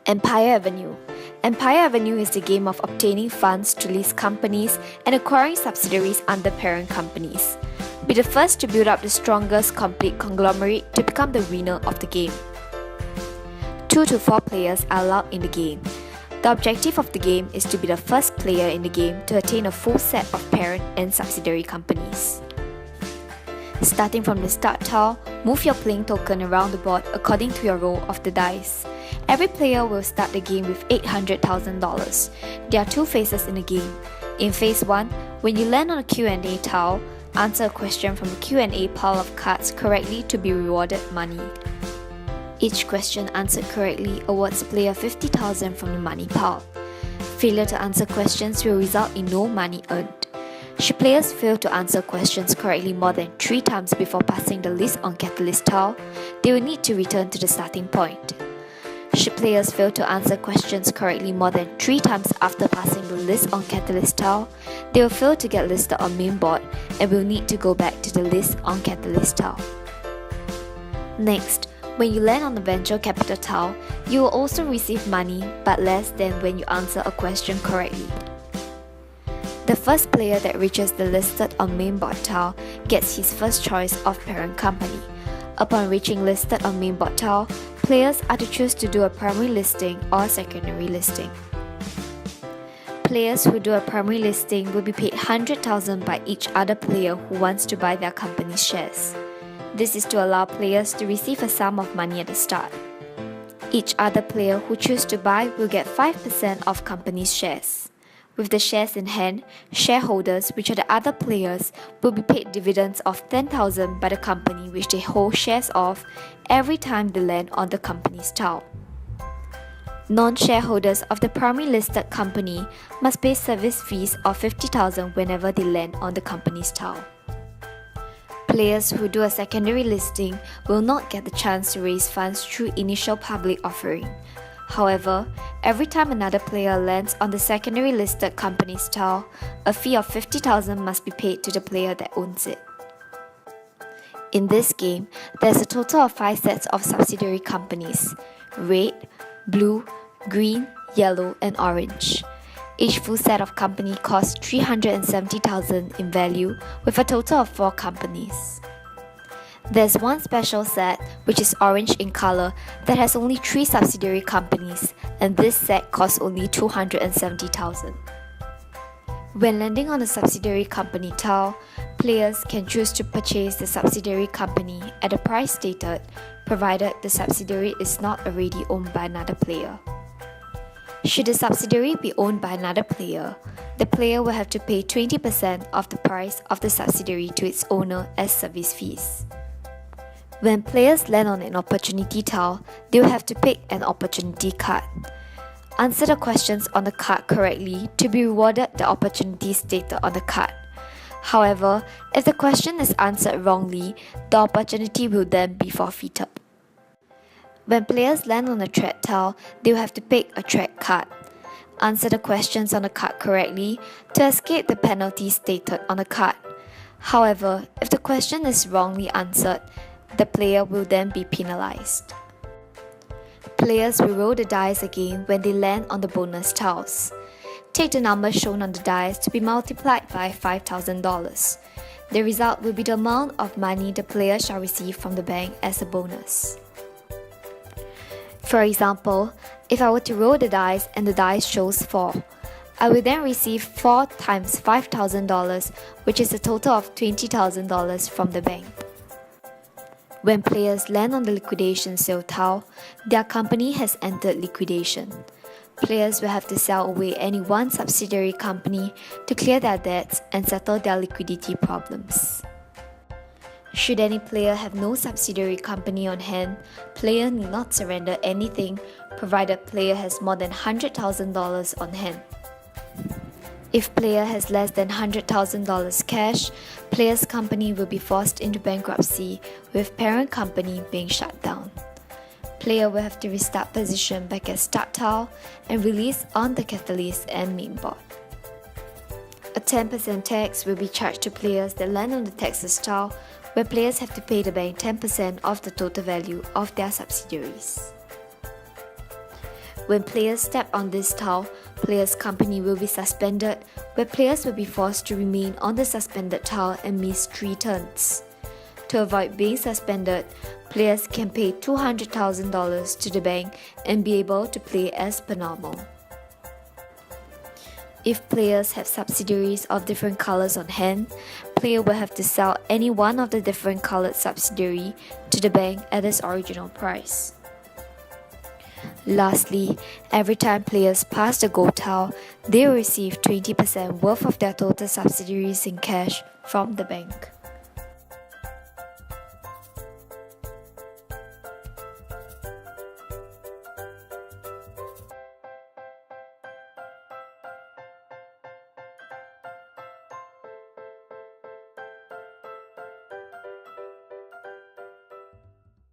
Empire Avenue. Empire Avenue is the game of obtaining funds to list companies and acquiring subsidiaries under parent companies. Be the first to build up the strongest complete conglomerate to become the winner of the game. 2 to 4 players are allowed in the game. The objective of the game is to be the first player in the game to attain a full set of parent and subsidiary companies. Starting from the start tile, move your playing token around the board according to your roll of the dice. Every player will start the game with $800,000. There are 2 phases in the game. In phase 1, when you land on a Q&A tile, answer a question from the Q&A pile of cards correctly to be rewarded money. Each question answered correctly awards the player $50,000 from the money pile. Failure to answer questions will result in no money earned. Should players fail to answer questions correctly more than 3 times before passing the list on catalyst tile, they will need to return to the starting point. Should players fail to answer questions correctly more than 3 times after passing the list on catalyst tile, they will fail to get listed on main board and will need to go back to the list on catalyst tile. Next, when you land on the venture capital tile, you will also receive money but less than when you answer a question correctly. The first player that reaches the listed on main board tile gets his first choice of parent company. Upon reaching listed on main board tile, players are to choose to do a primary listing or a secondary listing. Players who do a primary listing will be paid $100,000 by each other player who wants to buy their company's shares. This is to allow players to receive a sum of money at the start. Each other player who chooses to buy will get 5% of company's shares. With the shares in hand, shareholders, which are the other players, will be paid dividends of $10,000 by the company which they hold shares of every time they land on the company's tile. Non-shareholders of the primary listed company must pay service fees of $50,000 whenever they land on the company's tile. Players who do a secondary listing will not get the chance to raise funds through initial public offering. However, every time another player lands on the secondary listed company's tile, a fee of $50,000 must be paid to the player that owns it. In this game, there is a total of 5 sets of subsidiary companies: red, blue, green, yellow, and orange. Each full set of company costs $370,000 in value, with a total of 4 companies. There's one special set, which is orange in color, that has only 3 subsidiary companies, and this set costs only $270,000. When landing on a subsidiary company tile, players can choose to purchase the subsidiary company at a price stated, provided the subsidiary is not already owned by another player. Should the subsidiary be owned by another player, the player will have to pay 20% of the price of the subsidiary to its owner as service fees. When players land on an opportunity tile, they will have to pick an opportunity card. Answer the questions on the card correctly to be rewarded the opportunity stated on the card. However, if the question is answered wrongly, the opportunity will then be forfeited. When players land on a threat tile, they will have to pick a threat card. Answer the questions on the card correctly to escape the penalty stated on the card. However, if the question is wrongly answered, the player will then be penalized. Players will roll the dice again when they land on the bonus tiles. Take the number shown on the dice to be multiplied by $5,000. The result will be the amount of money the player shall receive from the bank as a bonus. For example, if I were to roll the dice and the dice shows 4, I will then receive 4 times $5,000, which is a total of $20,000 from the bank. When players land on the liquidation sale tile, their company has entered liquidation. Players will have to sell away any one subsidiary company to clear their debts and settle their liquidity problems. Should any player have no subsidiary company on hand, player need not surrender anything provided player has more than $100,000 on hand. If player has less than $100,000 cash, player's company will be forced into bankruptcy, with parent company being shut down. Player will have to restart position back at start tile and release on the catalyst and main board. A 10% tax will be charged to players that land on the taxes tile, where players have to pay the bank 10% of the total value of their subsidiaries. When players step on this tile, player's company will be suspended, where players will be forced to remain on the suspended tile and miss 3 turns. To avoid being suspended, players can pay $200,000 to the bank and be able to play as per normal. If players have subsidiaries of different colors on hand, player will have to sell any one of the different colored subsidiary to the bank at its original price. Lastly, every time players pass the gold tile, they will receive 20% worth of their total subsidiaries in cash from the bank.